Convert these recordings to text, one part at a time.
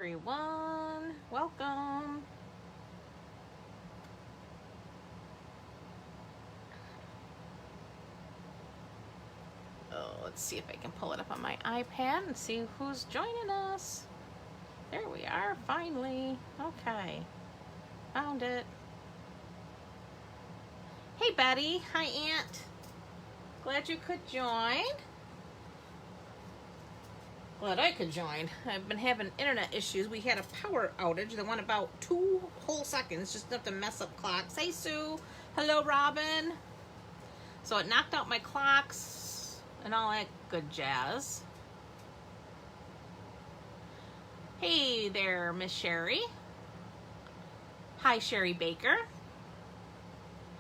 Everyone, welcome. Oh, let's see if I can pull it up on my iPad and see who's joining us. There we are, finally. Okay, found it. Hey Betty, hi Aunt. Glad you could join. Glad I could join. I've been having internet issues. We had a power outage that went about 2 whole seconds, just enough to mess up clocks. Hey Sue. Hello Robin. So it knocked out my clocks and all that good jazz. Hey there, Miss Sherry. Hi, Sherry Baker.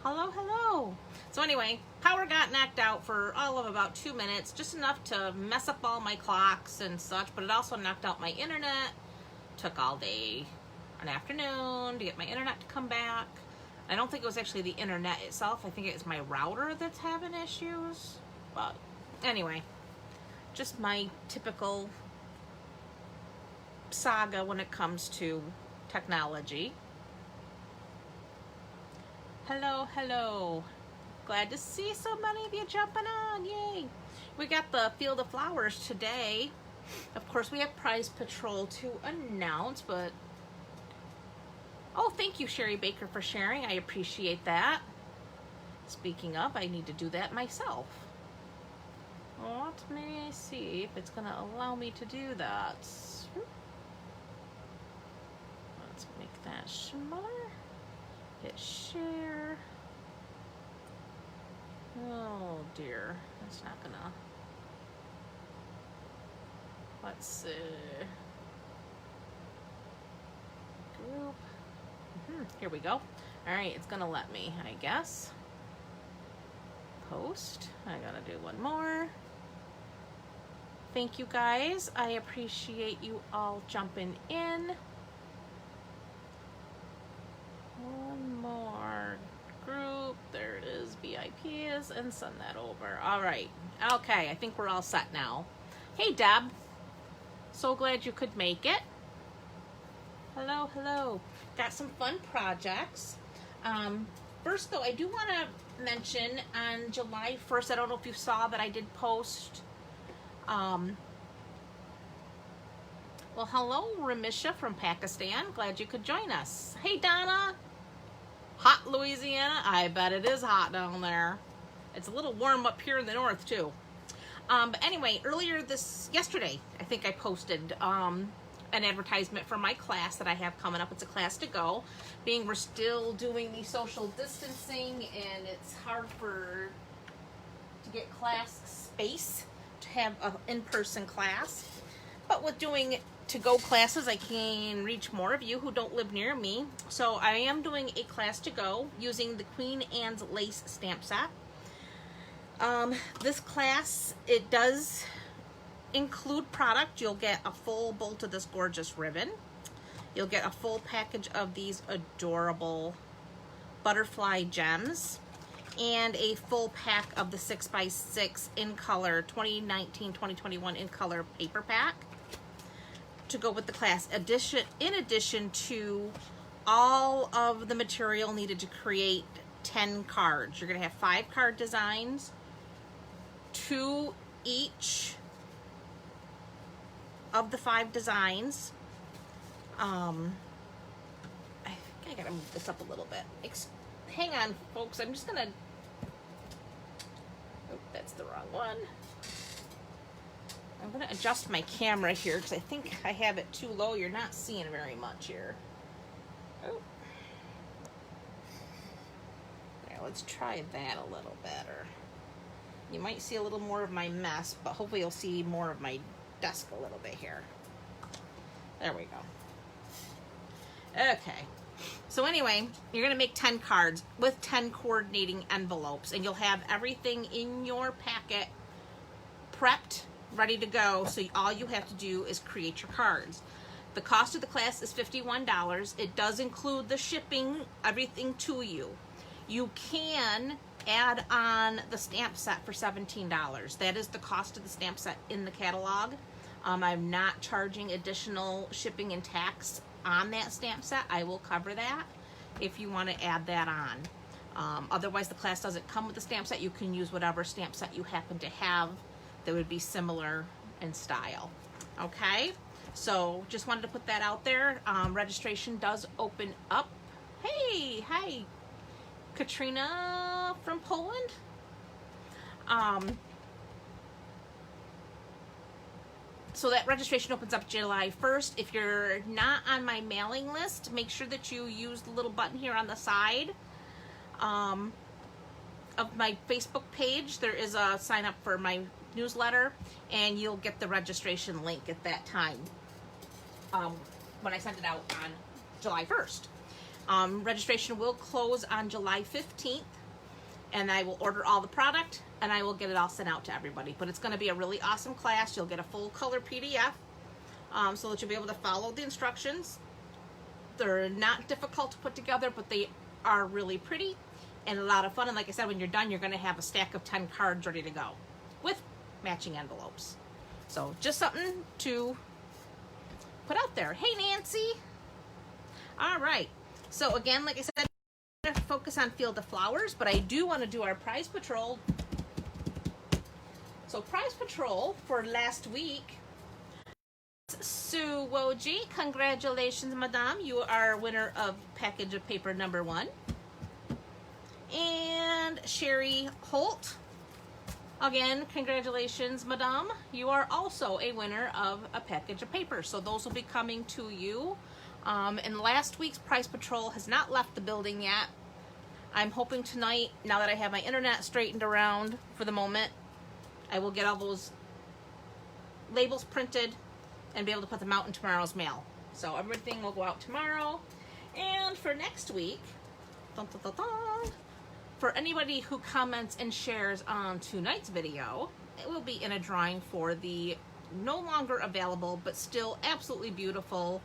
Hello, hello. So anyway, power got knocked out for all of about 2 minutes, just enough to mess up all my clocks and such, but it also knocked out my internet. Took all day, an afternoon to get my internet to come back. I don't think it was actually the internet itself. I think it's my router that's having issues. But anyway, just my typical saga when it comes to technology. Hello, hello. Glad to see so many of you jumping on. Yay. We got the Field of Flowers today. Of course, we have Prize Patrol to announce, but oh, thank you, Sherry Baker, for sharing. I appreciate that. Speaking of, I need to do that myself. Let me see if it's going to allow me to do that. Let's make that smaller. Hit share. Oh dear, that's not gonna. Let's see. Group. Here we go. All right, it's gonna let me, I guess. Post. I gotta do one more. Thank you guys. I appreciate you all jumping in. One more group. There it is. VIPs, and send that over. All right. Okay, I think we're all set now. Hey Deb. So glad you could make it. Hello, hello. Got some fun projects. First though, I do want to mention on July 1st, I don't know if you saw that I did post. Well, hello, Ramisha from Pakistan. Glad you could join us. Hey, Donna. Hot Louisiana. I bet it is hot down there. It's a little warm up here in the north, too. But anyway, yesterday, I think I posted an advertisement for my class that I have coming up. It's a class to go. Being we're still doing the social distancing, and it's hard to get class space to have an in-person class. But with doing to-go classes, I can reach more of you who don't live near me. So I am doing a class to go using the Queen Anne's lace stamp set. This class, it does include product. You'll get a full bolt of this gorgeous ribbon. You'll get a full package of these adorable butterfly gems and a full pack of the 6x6 in color 2019-2021 in color paper pack to go with the class. In addition to all of the material needed to create 10 cards. You're going to have 5 card designs, 2 each of the 5 designs. I think I gotta move this up a little bit. Hang on, folks. I'm just gonna. Oh, that's the wrong one. I'm gonna adjust my camera here because I think I have it too low. You're not seeing very much here. Oh. There, let's try that a little better. You might see a little more of my mess, but hopefully you'll see more of my desk a little bit here. There we go. Okay. So anyway, you're going to make 10 cards with 10 coordinating envelopes, and you'll have everything in your packet prepped, ready to go. So all you have to do is create your cards. The cost of the class is $51. It does include the shipping, everything to you. You can add on the stamp set for $17. That is the cost of the stamp set in the catalog. I'm not charging additional shipping and tax on that stamp set. I will cover that if you want to add that on. Otherwise, the class doesn't come with the stamp set. You can use whatever stamp set you happen to have that would be similar in style. Okay, so just wanted to put that out there. Registration does open up. Hey, hi, Katrina from Poland. So that registration opens up July 1st. If you're not on my mailing list, make sure that you use the little button here on the side of my Facebook page. There is a sign up for my newsletter, and you'll get the registration link at that time when I send it out on July 1st. Registration will close on July 15th, and I will order all the product, and I will get it all sent out to everybody. But it's going to be a really awesome class. You'll get a full color PDF so that you'll be able to follow the instructions. They're not difficult to put together, but they are really pretty and a lot of fun. And like I said, when you're done, you're going to have a stack of 10 cards ready to go with matching envelopes. So just something to put out there. Hey, Nancy. All right. So again, like I said, I'm going to focus on Field of Flowers, but I do want to do our prize patrol. So prize patrol for last week, Sue Woji, congratulations, Madame. You are winner of package of paper number 1. And Sherry Holt, again, congratulations, Madame. You are also a winner of a package of paper. So those will be coming to you. And last week's prize patrol has not left the building yet. I'm hoping tonight, now that I have my internet straightened around for the moment, I will get all those labels printed and be able to put them out in tomorrow's mail. So everything will go out tomorrow. And for next week, dun, dun, dun, dun, for anybody who comments and shares on tonight's video, it will be in a drawing for the no longer available but still absolutely beautiful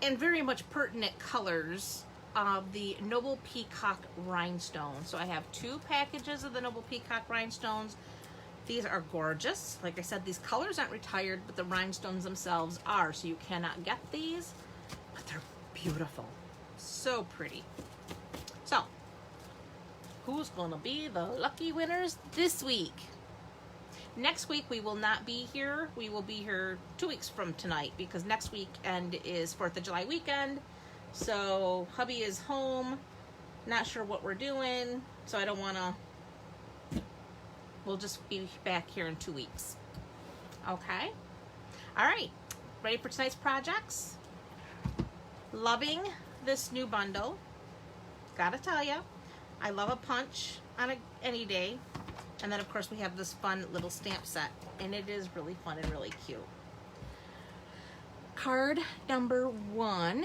and very much pertinent colors of the Noble Peacock Rhinestone. So I have 2 packages of the Noble Peacock Rhinestones. These are gorgeous. Like I said, these colors aren't retired, but the rhinestones themselves are, so you cannot get these, but they're beautiful. So pretty. So, who's gonna be the lucky winners this week? Next week we will not be here. We will be here 2 weeks from tonight because next weekend is 4th of July weekend. So hubby is home, not sure what we're doing, so I don't wanna, we'll just be back here in 2 weeks. Okay? All right, ready for tonight's projects? Loving this new bundle. Gotta tell ya, I love a punch on any day. And then of course we have this fun little stamp set, and it is really fun and really cute. Card number 1,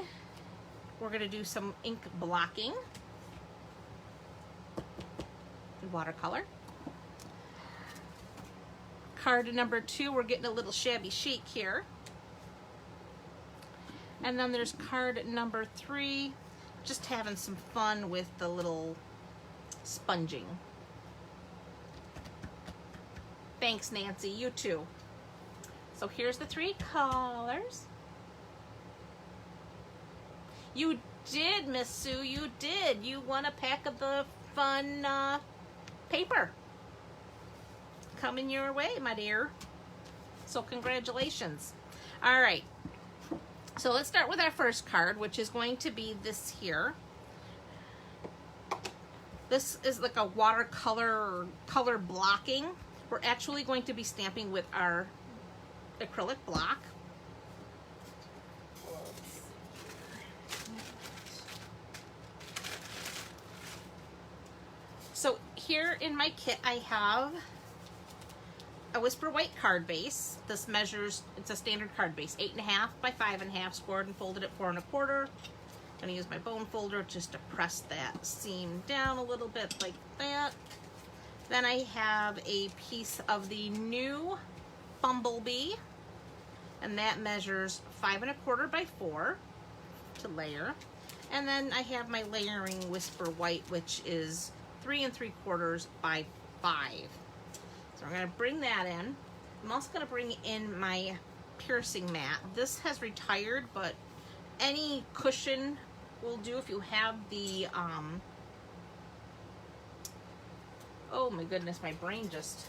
we're gonna do some ink blocking, watercolor. Card number 2, we're getting a little shabby chic here. And then there's card number 3, just having some fun with the little sponging. Thanks, Nancy, you too. So here's the 3 colors. You did, Miss Sue, you did. You won a pack of the fun paper. Coming your way, my dear. So congratulations. All right. So let's start with our first card, which is going to be this here. This is like a watercolor color blocking. We're actually going to be stamping with our acrylic block. So here in my kit I have a Whisper White card base. This measures, it's a standard card base, 8.5 by 5.5, scored and folded at 4 1/4. I'm gonna use my bone folder just to press that seam down a little bit like that. Then I have a piece of the new Bumblebee, and that measures 5 1/4 by 4 to layer. And then I have my layering Whisper White, which is 3 3/4 by 5. So we're gonna bring that in, I'm also going to bring in my piercing mat. This has retired, but any cushion will do if you have the, oh my goodness, my brain just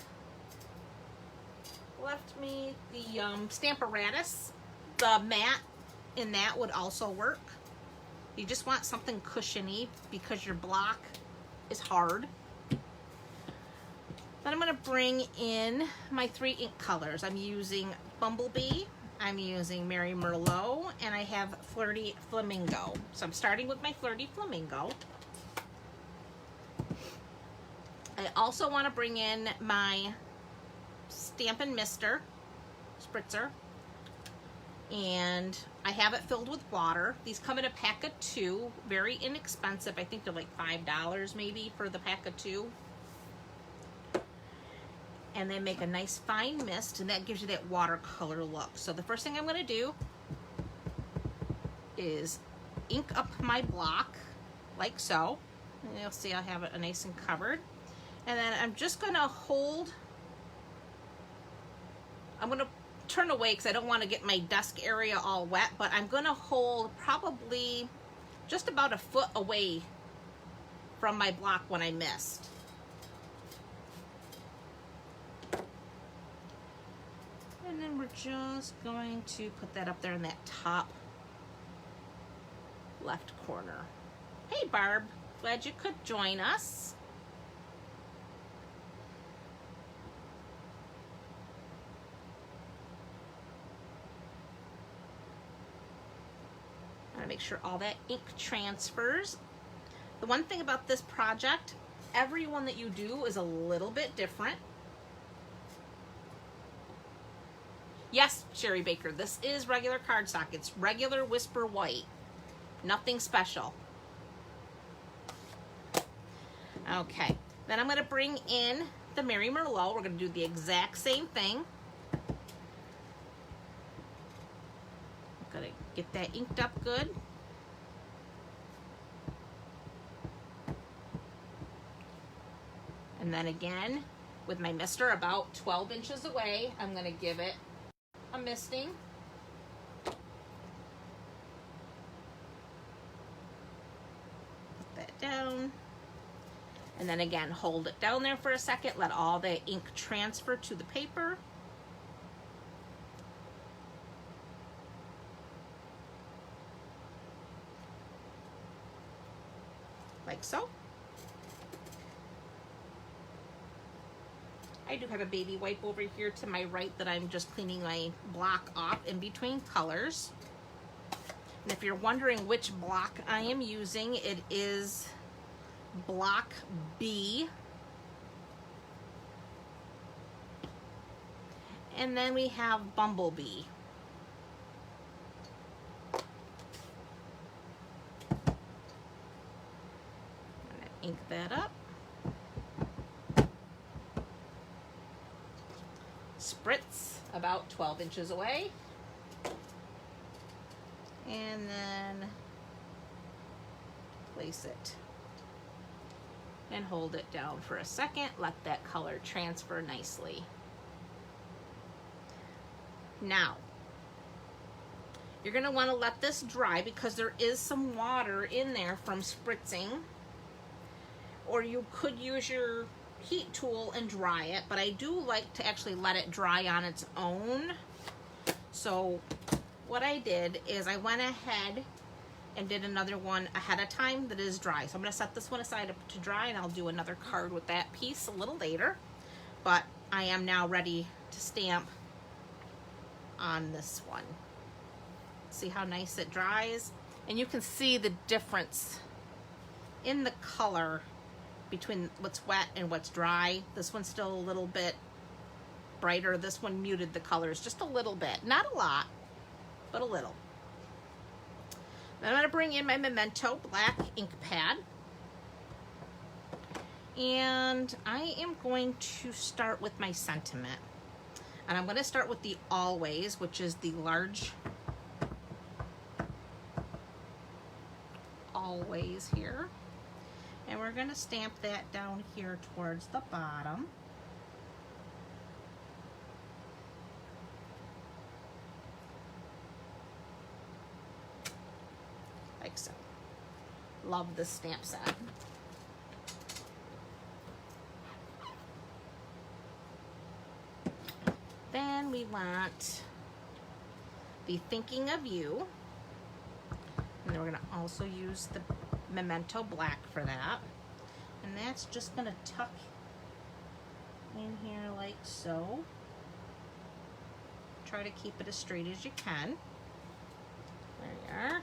left me. The Stamparatus, the mat in that would also work. You just want something cushiony because your block is hard. Then I'm going to bring in my 3 ink colors. I'm using Bumblebee, I'm using Merry Merlot, and I have Flirty Flamingo. So I'm starting with my Flirty Flamingo. I also want to bring in my Stampin' Mister spritzer, and I have it filled with water. These come in a pack of 2, very inexpensive. I think they're like $5 maybe for the pack of 2. And they make a nice fine mist, and that gives you that watercolor look. So the first thing I'm going to do is ink up my block like so. And you'll see I have it nice and covered. And then I'm just going to hold, I'm going to turn away because I don't want to get my desk area all wet, but I'm going to hold probably just about a foot away from my block when I mist. And then we're just going to put that up there in that top left corner. Hey Barb, glad you could join us. I want to make sure all that ink transfers. The one thing about this project, every one that you do is a little bit different. Yes, Sherry Baker, this is regular cardstock. It's regular Whisper White. Nothing special. Okay, then I'm going to bring in the Merry Merlot. We're going to do the exact same thing. I'm going to get that inked up good. And then again, with my mister about 12 inches away, I'm going to give it a misting. Put that down. And then again, hold it down there for a second. Let all the ink transfer to the paper. Like so. I do have a baby wipe over here to my right that I'm just cleaning my block off in between colors. And if you're wondering which block I am using, it is block B. And then we have Bumblebee. I'm gonna ink that up. Spritz about 12 inches away. And then place it and hold it down for a second. Let that color transfer nicely. Now, you're going to want to let this dry because there is some water in there from spritzing. Or you could use your heat tool and dry it, but I do like to actually let it dry on its own. So what I did is I went ahead and did another one ahead of time that is dry. So I'm going to set this one aside to dry, and I'll do another card with that piece a little later. But I am now ready to stamp on this one. See how nice it dries? And you can see the difference in the color between what's wet and what's dry. This one's still a little bit brighter. This one muted the colors just a little bit. Not a lot, but a little. Then I'm going to bring in my Memento black ink pad. And I am going to start with my sentiment. And I'm going to start with the Always, which is the large Always here. And we're going to stamp that down here towards the bottom. like so. Love this stamp set. Then we want Be Thinking of You. And then we're gonna also use the Memento Black for that. And that's just gonna tuck in here like so. Try to keep it as straight as you can. There you are.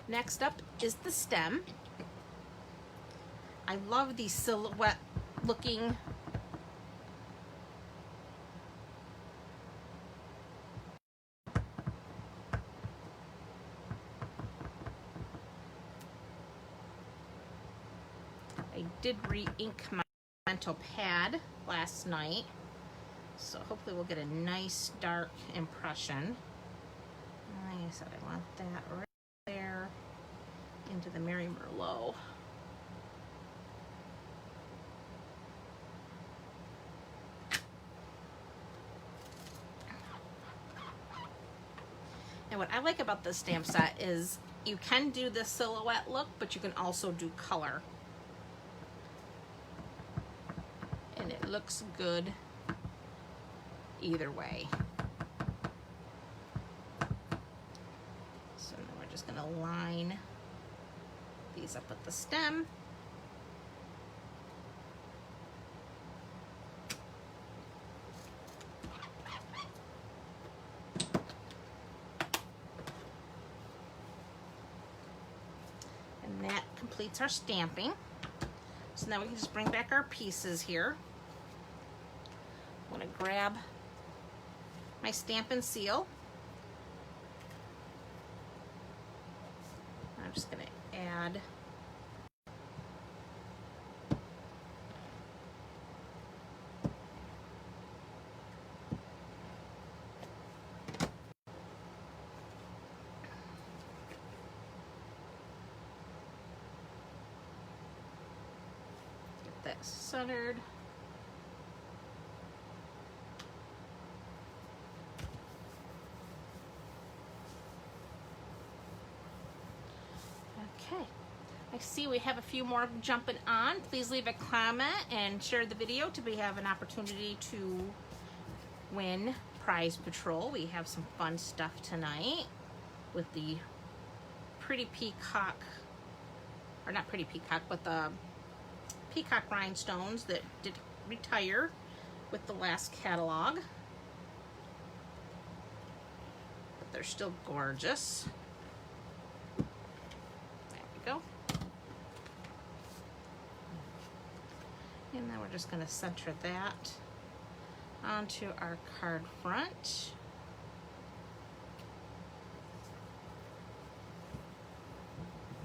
Next up is the stem. I love these silhouette looking I did re-ink my Memento pad last night, so hopefully we'll get a nice dark impression. Like I said, I want that right there into the Mary Merlot. And what I like about this stamp set is you can do the silhouette look, but you can also do color. And it looks good either way. So now we're just gonna line these up at the stem. And that completes our stamping. So now we can just bring back our pieces here. I'm gonna grab my stamp and seal. I'm just gonna add get that centered. Okay, I see we have a few more jumping on. Please leave a comment and share the video to have an opportunity to win Prize Patrol. We have some fun stuff tonight with the pretty peacock, or not pretty peacock, but the peacock rhinestones that did retire with the last catalog. But they're still gorgeous. Go. And now we're just going to center that onto our card front.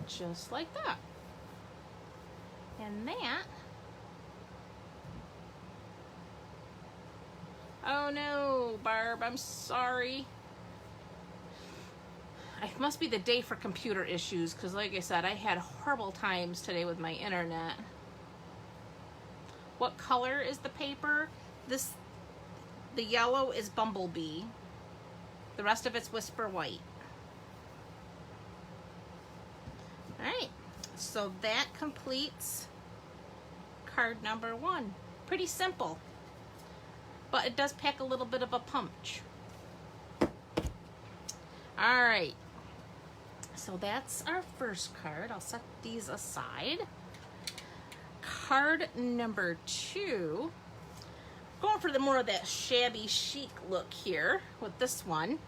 Just like that. And that, oh no, Barb, I'm sorry. It must be the day for computer issues, because like I said, I had horrible times today with my internet. What color is the paper? The yellow is Bumblebee. The rest of it's Whisper White. Alright, so that completes card number 1. Pretty simple, but it does pack a little bit of a punch. Alright. So that's our first card. I'll set these aside. Card number 2. Going for the more of that shabby chic look here with this one.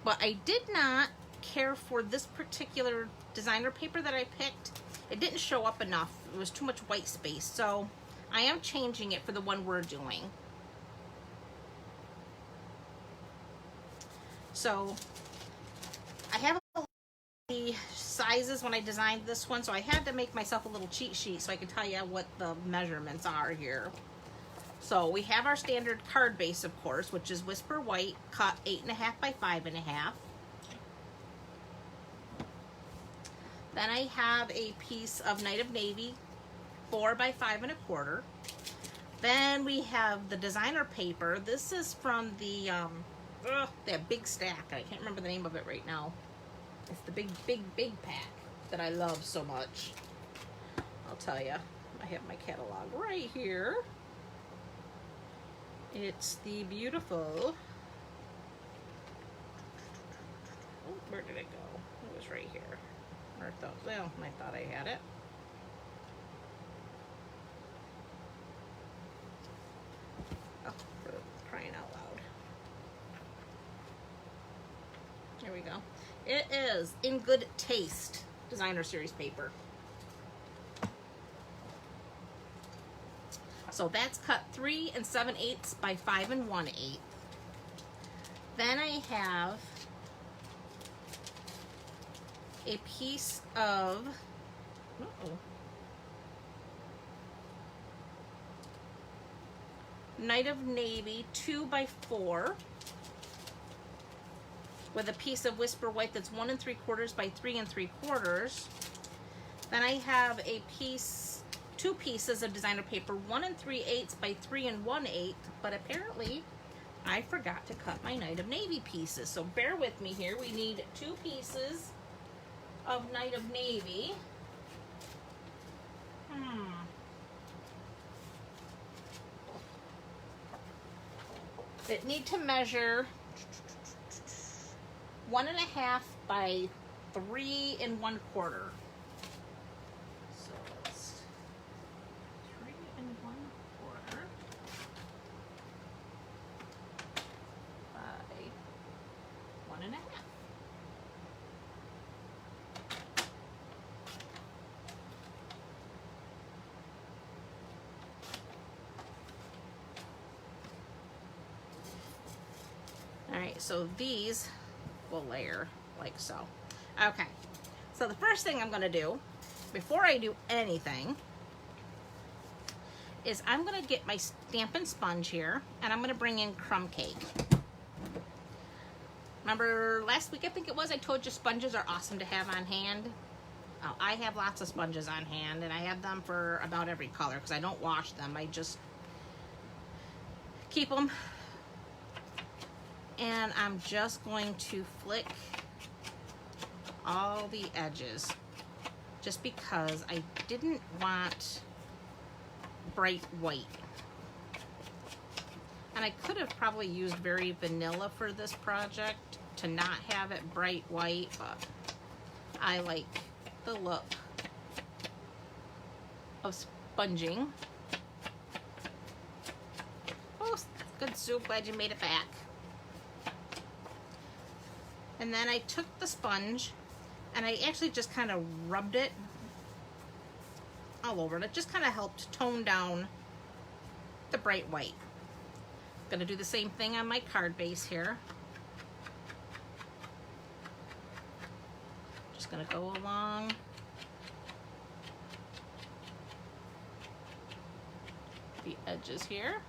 But I did not care for this particular designer paper that I picked. It didn't show up enough. It was too much white space. So I am changing it for the one we're doing. So I have the sizes when I designed this one, so I had to make myself a little cheat sheet so I could tell you what the measurements are here. So we have our standard card base, of course, which is Whisper White, cut 8.5 by 5.5. Then I have a piece of Night of Navy, 4 by 5.25. Then we have the designer paper. This is from the that big stack. I can't remember the name of it right now. It's the big pack that I love so much. I'll tell you. I have my catalog right here. It's the beautiful... Oh, where did it go? It was right here. Or I thought, well, I thought I had it. Oh, for crying out loud. There we go. It is In Good Taste designer series paper. So that's cut 3 7/8 by 5 1/8. Then I have a piece of Night of Navy 2 by 4 with a piece of Whisper White that's 1 3/4 by 3 3/4. Then I have a piece, 2 pieces of designer paper, 1 3/8 by 3 1/8, but apparently I forgot to cut my Night of Navy pieces. So bear with me here. We need 2 pieces of Night of Navy. That need to measure 1.5 by 3 1/4. So it's 3 1/4 by 1.5. Alright, so these will layer like so. Okay, so the first thing I'm going to do, before I do anything, is I'm going to get my Stampin' Sponge here, and I'm going to bring in crumb cake. Remember last week, I think it was, I told you sponges are awesome to have on hand. Oh, I have lots of sponges on hand, and I have them for about every color, because I don't wash them. I just keep them. And I'm just going to flick all the edges, just because I didn't want bright white. And I could have probably used very vanilla for this project to not have it bright white, but I like the look of sponging. Oh, good soup, glad you made it back. And then I took the sponge and I actually just kind of rubbed it all over. And it just kind of helped tone down the bright white. I'm going to do the same thing on my card base here. Just going to go along the edges here.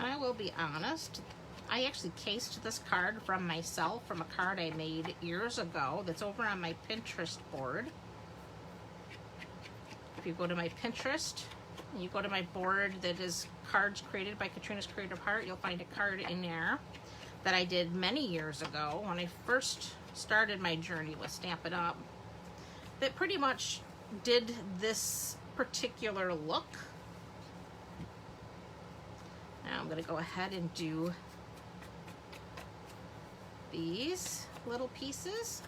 I will be honest, I actually cased this card from myself, from a card I made years ago that's over on my Pinterest board. If you go to my Pinterest, and you go to my board that is cards created by Katrina's Creative Heart, you'll find a card in there that I did many years ago when I first started my journey with Stampin' Up! That pretty much did this particular look. Now I'm going to go ahead and do these little pieces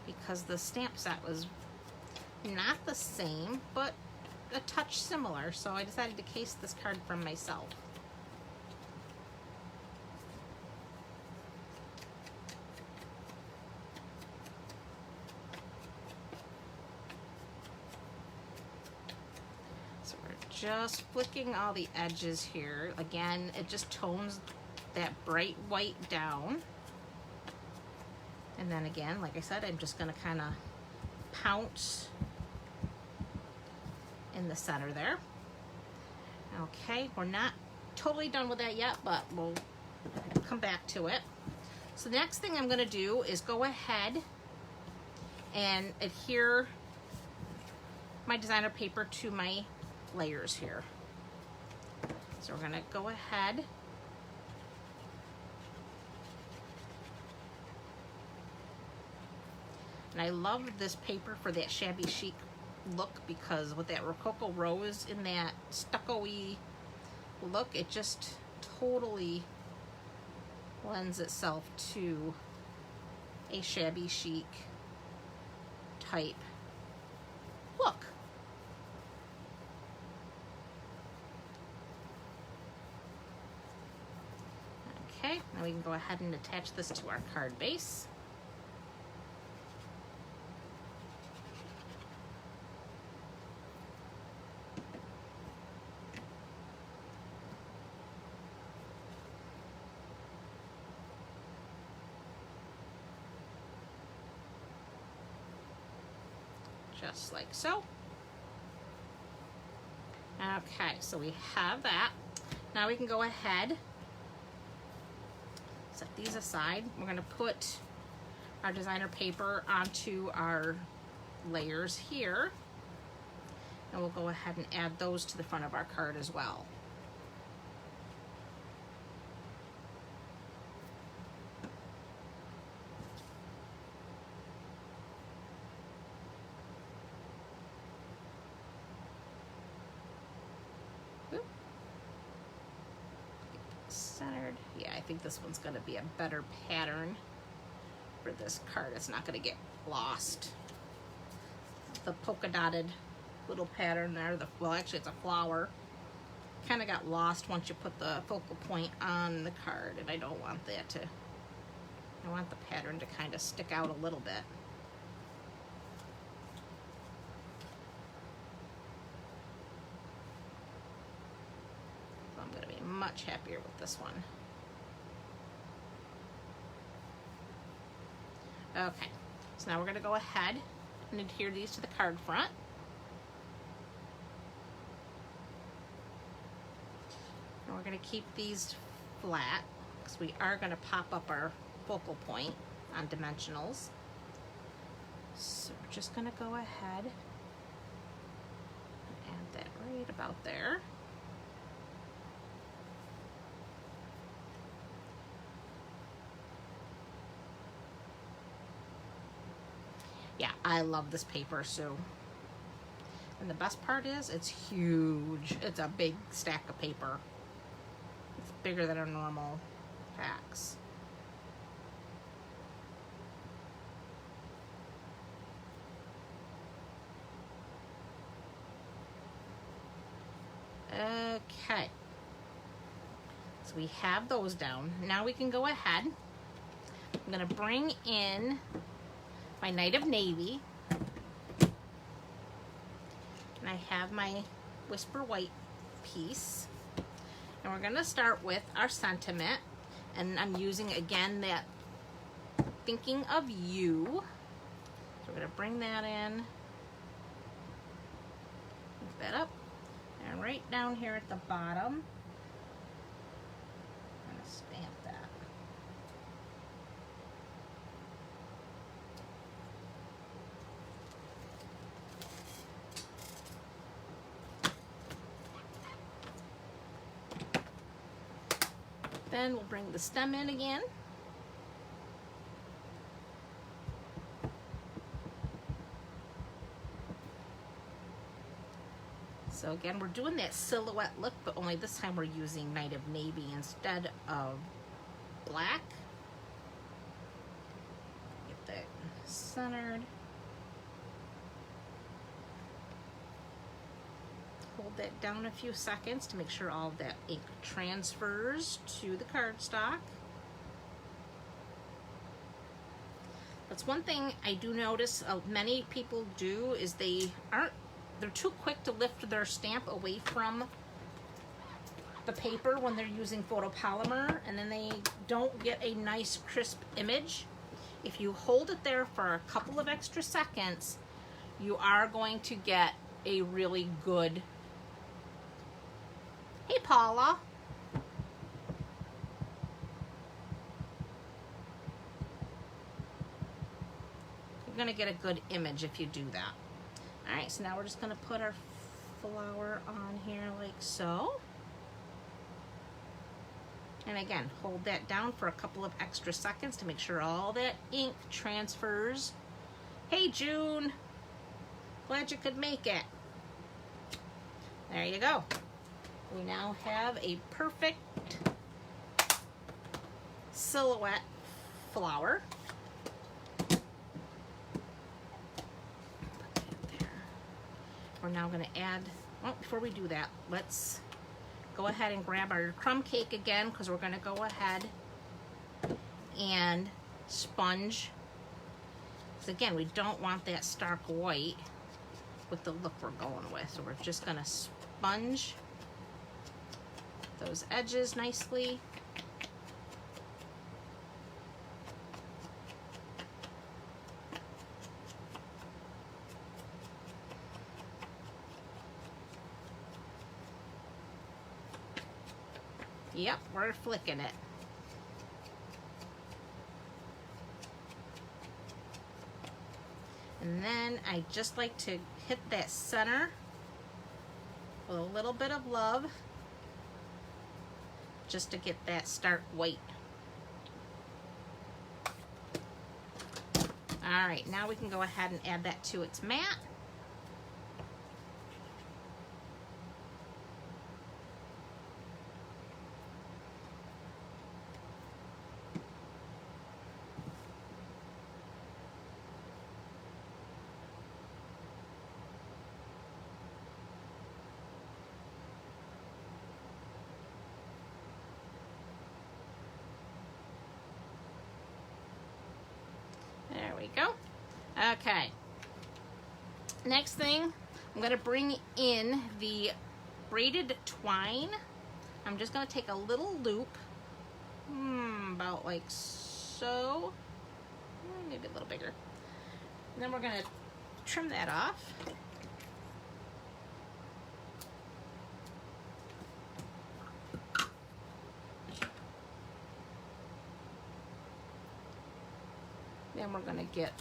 because the stamp set was not the same, but a touch similar, so I decided to case this card from myself. Just flicking all the edges here. Again, it just tones that bright white down. And then again, like I said, I'm just going to kind of pounce in the center there. I'll Okay, we're not totally done with that yet, but we'll come back to it. So the next thing I'm going to do is go ahead and adhere my designer paper to my layers here. So we're going to go ahead and I love this paper for that shabby chic look, because with that Rococo Rose in that stucco-y look, it just totally lends itself to a shabby chic type look. Okay, now we can go ahead and attach this to our card base. Just like so. Okay, so we have that. Now we can go ahead, set these aside. We're going to put our designer paper onto our layers here, and we'll go ahead and add those to the front of our card as well. Centered. Yeah, I think this one's going to be a better pattern for this card. It's not going to get lost. The polka dotted little pattern there, well, actually it's a flower, kind of got lost once you put the focal point on the card, and I don't want that to, I want the pattern to kind of stick out a little bit. Much happier with this one. Okay, so now we're going to go ahead and adhere these to the card front. And we're going to keep these flat because we are going to pop up our focal point on dimensionals. So we're just going to go ahead and add that right about there. Yeah, I love this paper, so. And the best part is it's huge. It's a big stack of paper. It's bigger than our normal packs. Okay. So we have those down. Now we can go ahead. I'm going to bring in my Night of Navy, and I have my Whisper White piece, and we're going to start with our sentiment, and I'm using again that Thinking of You. So we're going to bring that in, move that up, and right down here at the bottom, I'm going to stamp that. Then we'll bring the stem in again. So again, we're doing that silhouette look, but only this time we're using Night of Navy instead of black. Get that centered. Hold that down a few seconds to make sure all of that ink transfers to the cardstock. That's one thing I do notice many people do is they're too quick to lift their stamp away from the paper when they're using photopolymer, and then they don't get a nice crisp image. If you hold it there for a couple of extra seconds, you are going to get a really good Hey, Paula. You're going to get a good image if you do that. All right, so now we're just going to put our flower on here like so. And again, hold that down for a couple of extra seconds to make sure all that ink transfers. Hey, June. Glad you could make it. There you go. We now have a perfect silhouette flower. Put that there. We're now going to add, well, before we do that, let's go ahead and grab our crumb cake again, because we're going to go ahead and sponge. So again, we don't want that stark white with the look we're going with. So we're just going to sponge those edges nicely. Yep, we're flicking it. And then I just like to hit that center with a little bit of love just to get that stark white. All right, now we can go ahead and add that to its mat. There we go. Okay. Next thing, I'm going to bring in the braided twine. I'm just going to take a little loop, about like so, maybe a little bigger. And then we're going to trim that off. Then we're going to get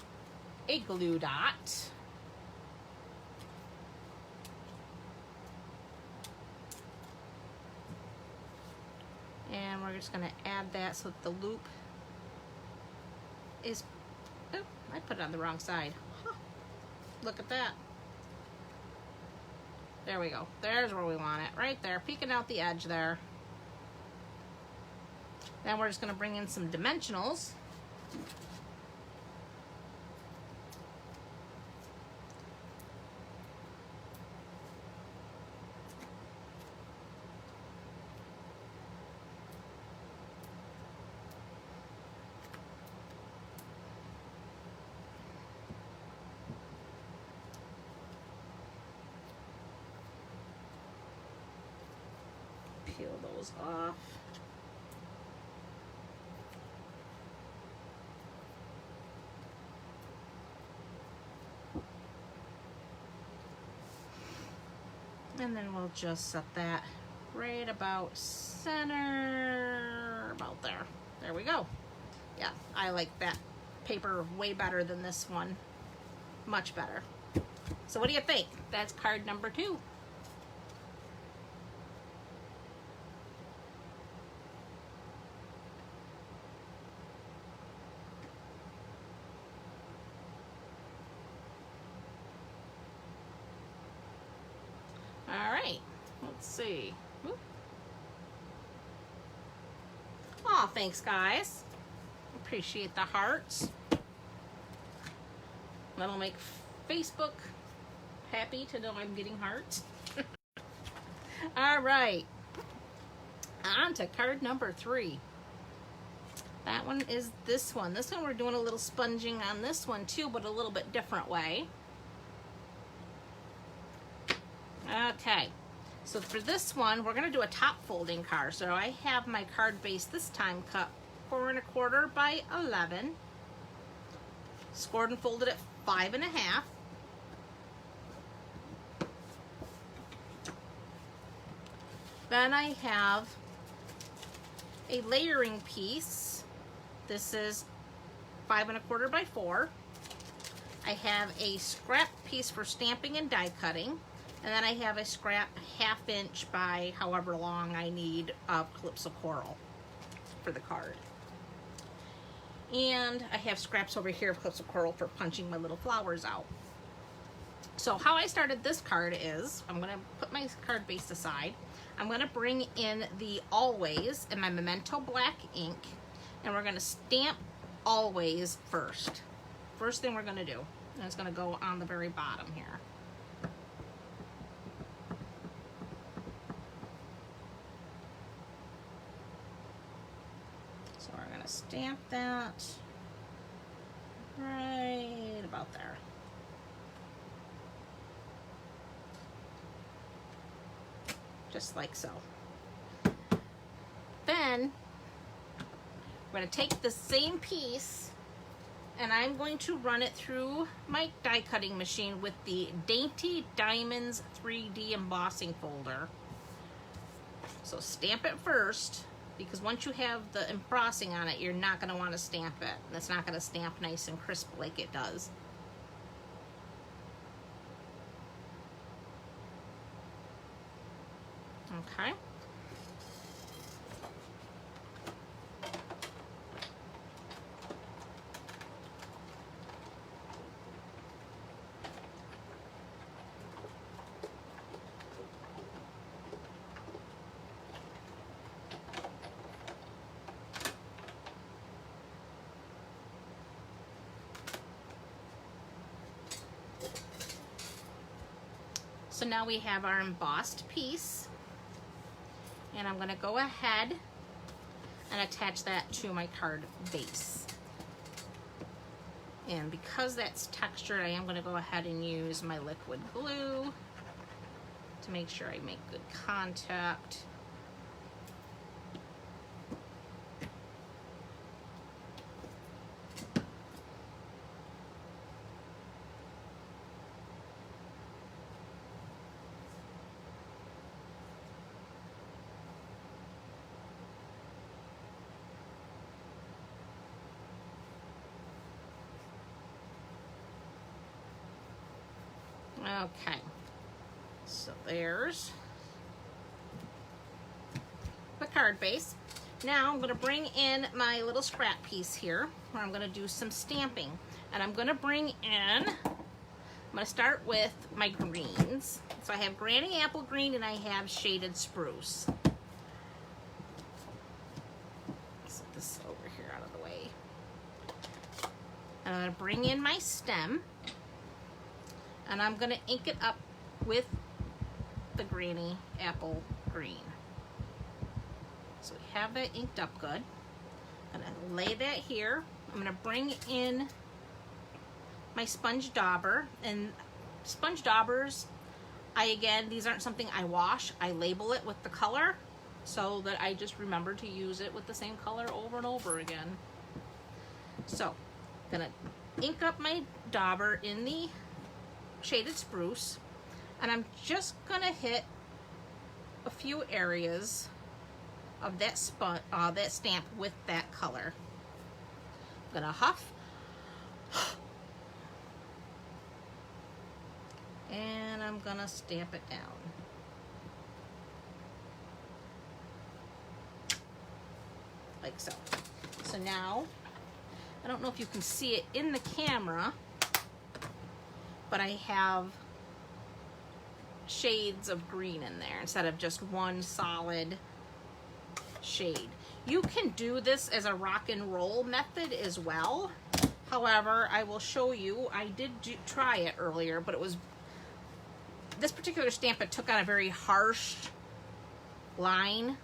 a glue dot. And we're just going to add that so that the loop is, oh, I put it on the wrong side. Huh. Look at that. There we go. There's where we want it. Right there, peeking out the edge there. Then we're just going to bring in some dimensionals. Peel those off. And then we'll just set that right about center, about there. There we go. Yeah, I like that paper way better than this one. Much better. So what do you think? That's card number 2. All right, let's see. Oh, thanks, guys. Appreciate the hearts. That'll make Facebook happy to know I'm getting hearts. All right, on to card number 3. That one is this one. This one we're doing a little sponging on this one too, but a little bit different way. Okay, so for this one, we're gonna do a top folding card. So I have my card base this time cut 4 1/4 by 11. Scored and folded at 5 1/2. Then I have a layering piece. This is 5 1/4 by 4. I have a scrap piece for stamping and die cutting. And then I have a scrap 1/2 inch by however long I need of Calypso Coral for the card. And I have scraps over here of Calypso Coral for punching my little flowers out. So how I started this card is, I'm going to put my card base aside. I'm going to bring in the Always in my Memento black ink, and we're going to stamp Always first. First thing we're going to do, and it's going to go on the very bottom here. So we're going to stamp that right about there. Just like so. Then we're going to take the same piece and I'm going to run it through my die cutting machine with the Dainty Diamonds 3D embossing folder. So stamp it first, because once you have the embossing on it, you're not going to want to stamp it. And it's not going to stamp nice and crisp like it does. Okay. So now we have our embossed piece, and I'm going to go ahead and attach that to my card base. And because that's textured, I am going to go ahead and use my liquid glue to make sure I make good contact. Okay, so there's the card base. Now I'm going to bring in my little scrap piece here where I'm going to do some stamping. And I'm going to bring in, I'm going to start with my greens. So I have Granny Apple Green and I have Shaded Spruce. Set this over here out of the way. And I'm going to bring in my stem. And I'm going to ink it up with the Granny Apple Green. So we have that inked up good. I'm going to lay that here. I'm going to bring in my sponge dauber. And sponge daubers, these aren't something I wash. I label it with the color so that I just remember to use it with the same color over and over again. So I'm going to ink up my dauber in the Shaded Spruce, and I'm just gonna hit a few areas of that stamp with that color. I'm gonna huff and I'm gonna stamp it down. Like so. So now, I don't know if you can see it in the camera, but I have shades of green in there instead of just one solid shade. You can do this as a rock and roll method as well. However, I will show you, I did try it earlier, but it was, this particular stamp, it took on a very harsh line.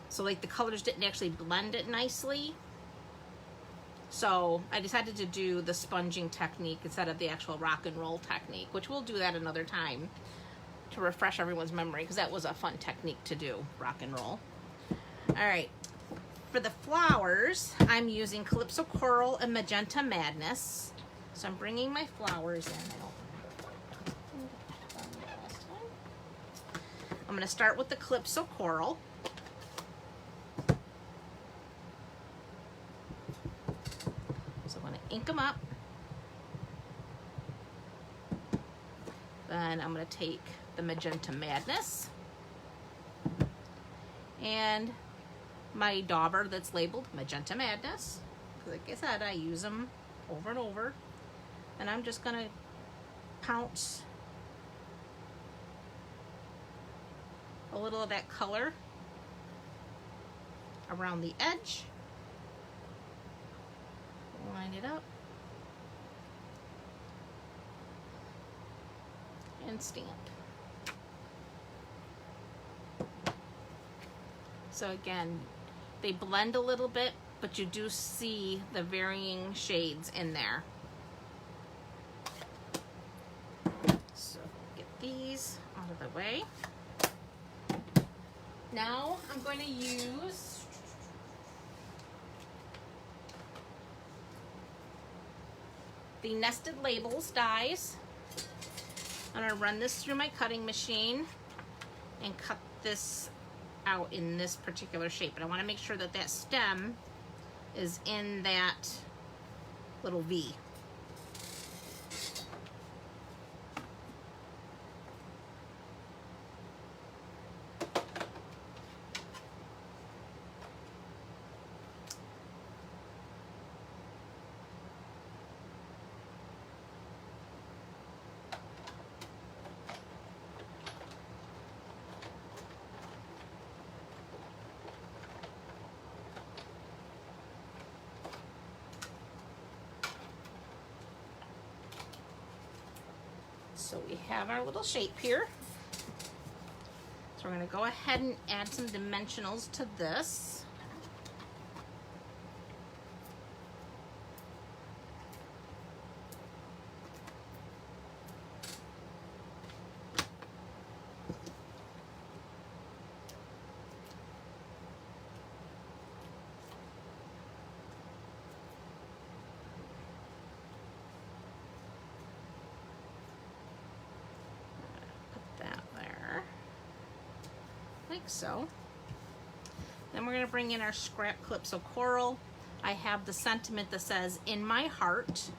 So like the colors didn't actually blend it nicely. So I decided to do the sponging technique instead of the actual rock and roll technique, which we'll do that another time to refresh everyone's memory, because that was a fun technique to do, rock and roll. All right, for the flowers, I'm using Calypso Coral and Magenta Madness. So I'm bringing my flowers in. I'm going to start with the Calypso Coral. So I'm going to ink them up. Then I'm going to take the Magenta Madness and my dauber that's labeled Magenta Madness. Like I said, I use them over and over. And I'm just going to pounce a little of that color around the edge. Line it up. And stamp. So again, they blend a little bit, but you do see the varying shades in there. So get these out of the way. Now I'm going to use the Nested Labels dies. I'm going to run this through my cutting machine and cut this out in this particular shape. But I want to make sure that that stem is in that little V. So we have our little shape here. So we're going to go ahead and add some dimensionals to this. Like so. Then we're going to bring in our scrap Calypso Coral. I have the sentiment that says "in my heart,"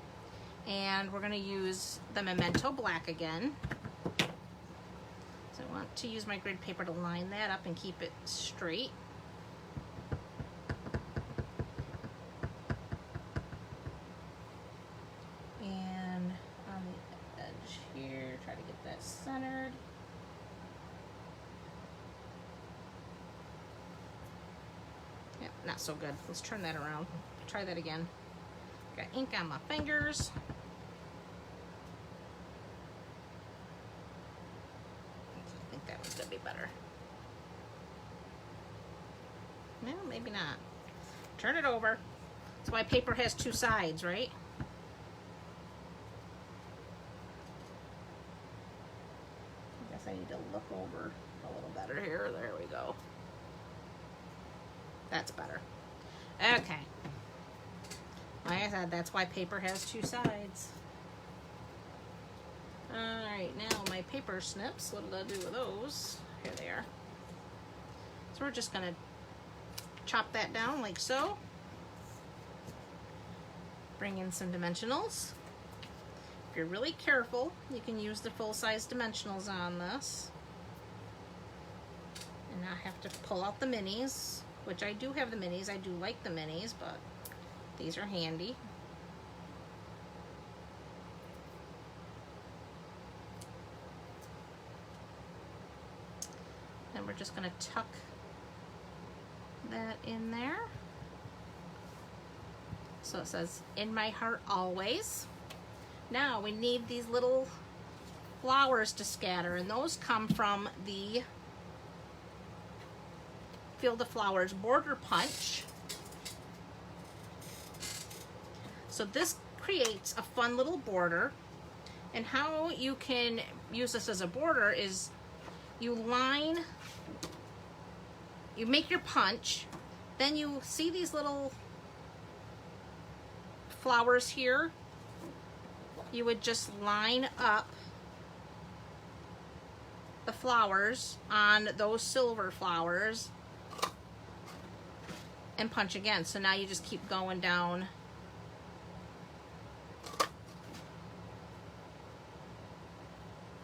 and we're going to use the Memento Black again. So I want to use my grid paper to line that up and keep it straight. And on the edge here, try to get that centered. Not so good. Let's turn that around. Try that again. Got ink on my fingers. I think that one's gonna be better. No, maybe not. Turn it over. That's why paper has two sides, right? I guess I need to look over a little better here. There we go. That's better. Okay. Like I said, that's why paper has two sides. Alright, now my paper snips. What did I do with those? Here they are. So we're just going to chop that down like so. Bring in some dimensionals. If you're really careful, you can use the full-size dimensionals on this. And not have to pull out the minis. Which I do have the minis. I do like the minis, but these are handy. And we're just going to tuck that in there. So it says, "in my heart always." Now we need these little flowers to scatter, and those come from the Field of Flowers border punch. So this creates a fun little border, and how you can use this as a border is you make your punch, then you see these little flowers here. You would just line up the flowers on those silver flowers and punch again. So now you just keep going down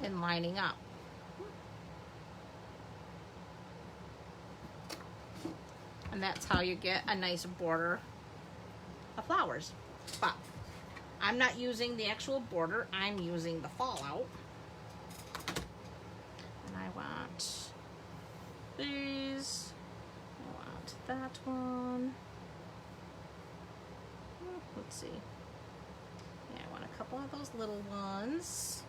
and lining up. And that's how you get a nice border of flowers. But I'm not using the actual border, I'm using the fallout. And I want these, I want that one. Let's see. Yeah, I want a couple of those little ones.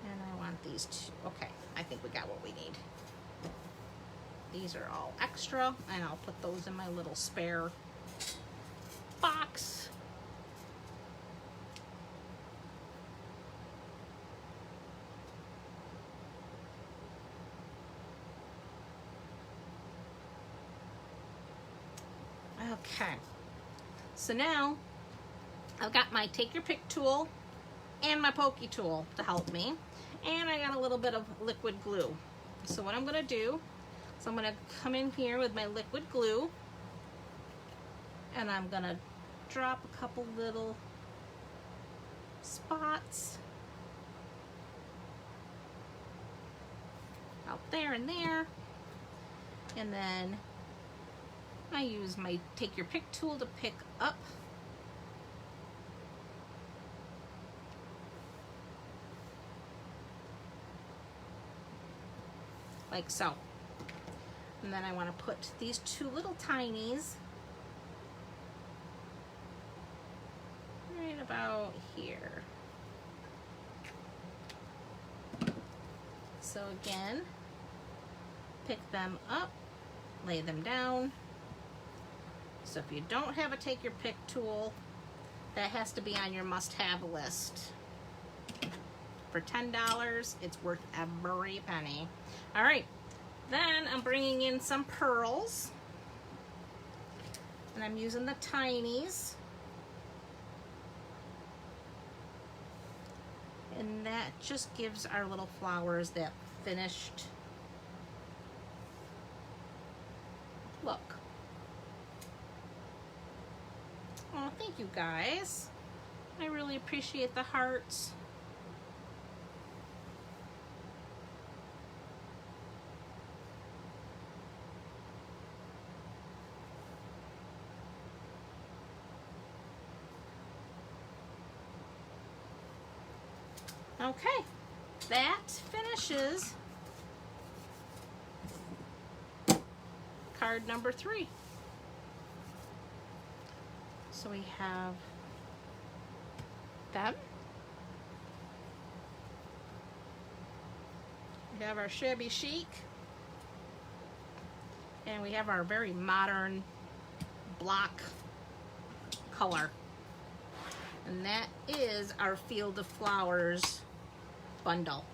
And I want these two. Okay, I think we got what we need. These are all extra, and I'll put those in my little spare box. Okay, so now I've got my take your pick tool and my pokey tool to help me, and I got a little bit of liquid glue. So what I'm gonna do is I'm gonna come in here with my liquid glue, and I'm gonna drop a couple little spots out there and there, and then I use my take your pick tool to pick up like so. And then I want to put these two little tinies right about here. So again, pick them up, lay them down. So if you don't have a take your pick tool, that has to be on your must-have list. For $10, it's worth every penny. All right, then I'm bringing in some pearls, and I'm using the tinies. And that just gives our little flowers that finished look. Oh, thank you guys. I really appreciate the hearts. Okay, that finishes card number 3. So we have them. We have our shabby chic. And we have our very modern block color. And that is our Field of Flowers bundle.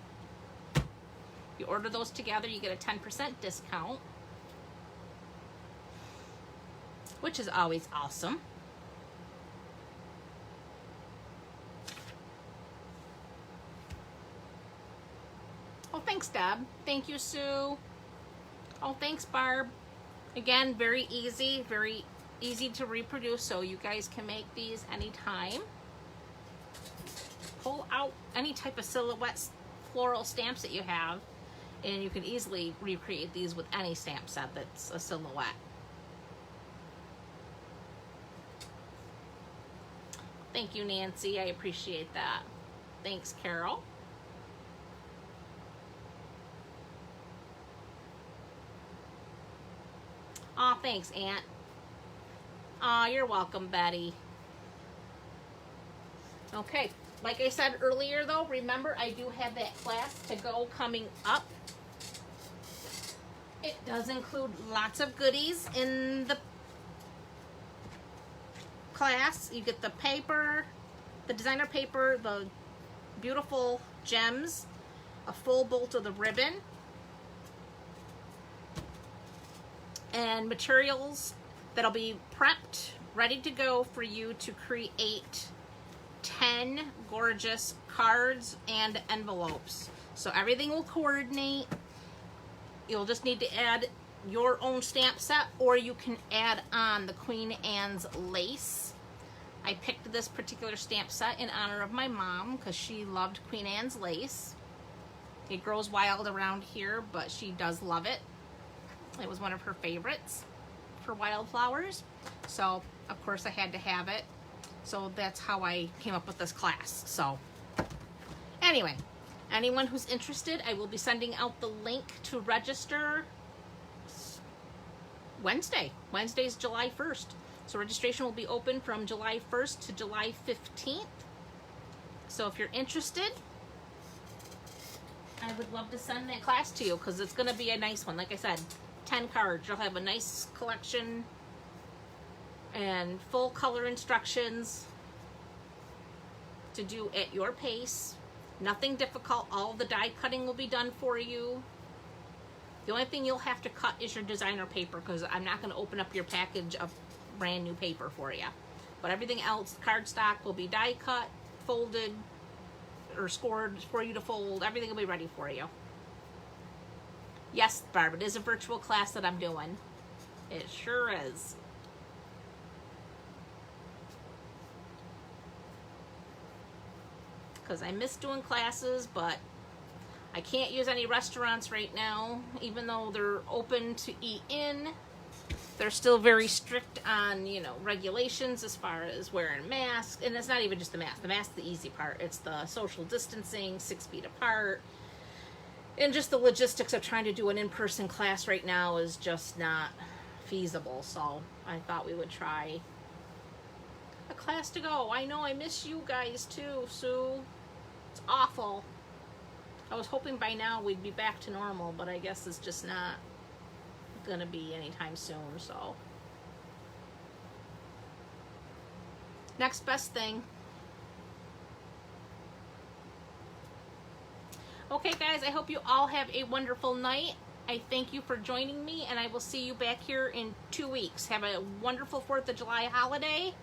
You order those together, you get a 10% discount, which is always awesome. Oh, thanks, Deb. Thank you, Sue. Oh, thanks, Barb. Again, very easy to reproduce, so you guys can make these anytime. Pull out any type of silhouette floral stamps that you have, and you can easily recreate these with any stamp set that's a silhouette. Thank you, Nancy. I appreciate that. Thanks, Carol. Aw, thanks, Aunt. Aw, you're welcome, Betty. Okay, like I said earlier, though, remember I do have that class to go coming up. It does include lots of goodies in the class. You get the paper, the designer paper, the beautiful gems, a full bolt of the ribbon, and materials that'll be prepped, ready to go for you to create 10 gorgeous cards and envelopes. So everything will coordinate. You'll just need to add your own stamp set, or you can add on the Queen Anne's lace. I picked this particular stamp set in honor of my mom because she loved Queen Anne's lace. It grows wild around here, but she does love it. It was one of her favorites for wildflowers. So, of course, I had to have it. So that's how I came up with this class. So, anyway, anyone who's interested, I will be sending out the link to register Wednesday. Wednesday's July 1st. So registration will be open from July 1st to July 15th. So if you're interested, I would love to send that class to you because it's going to be a nice one. Like I said, 10 cards. You'll have a nice collection and full color instructions to do at your pace. Nothing difficult. All the die cutting will be done for you. The only thing you'll have to cut is your designer paper because I'm not going to open up your package of brand new paper for you. But everything else, cardstock will be die cut, folded, or scored for you to fold. Everything will be ready for you. Yes, Barb, it is a virtual class that I'm doing. It sure is. Because I miss doing classes, but I can't use any restaurants right now. Even though they're open to eat in, they're still very strict on, you know, regulations as far as wearing masks. And it's not even just the mask. The mask's the easy part. It's the social distancing, 6 feet apart. And just the logistics of trying to do an in-person class right now is just not feasible. So I thought we would try a class to go. I know I miss you guys too, Sue. It's awful. I was hoping by now we'd be back to normal, but I guess it's just not gonna be anytime soon. So next best thing. Okay guys, I hope you all have a wonderful night. I thank you for joining me, and I will see you back here in 2 weeks. Have a wonderful 4th of July holiday.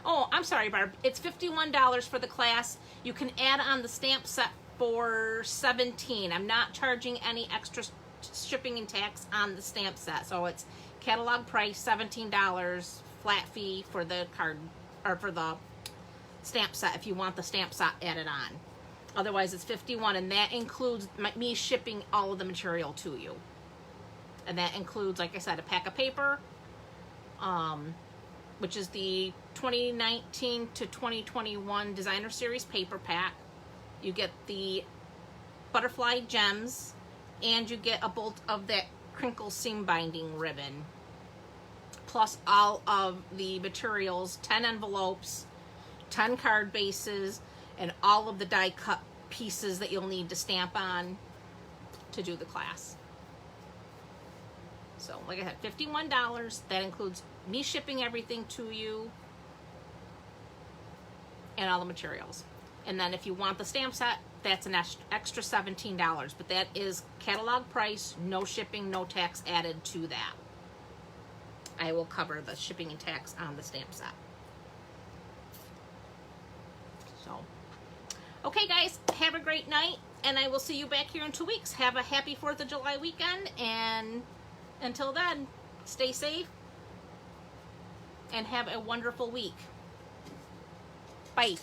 Oh, I'm sorry, Barb. It's $51 for the class. You can add on the stamp set for $17. I'm not charging any extra shipping and tax on the stamp set. So it's catalog price, $17, flat fee for the card, or for the stamp set if you want the stamp set added on. Otherwise, it's $51, and that includes me shipping all of the material to you. And that includes, like I said, a pack of paper, which is the 2019 to 2021 Designer Series paper pack. You get the butterfly gems, and you get a bolt of that crinkle seam binding ribbon. Plus all of the materials, 10 envelopes, 10 card bases, and all of the die cut pieces that you'll need to stamp on to do the class. So, like I said, $51. That includes me shipping everything to you and all the materials. And then if you want the stamp set, that's an extra $17. But that is catalog price, no shipping, no tax added to that. I will cover the shipping and tax on the stamp set. So, okay guys, have a great night, and I will see you back here in 2 weeks. Have a happy 4th of July weekend, and until then, stay safe and have a wonderful week. Bye.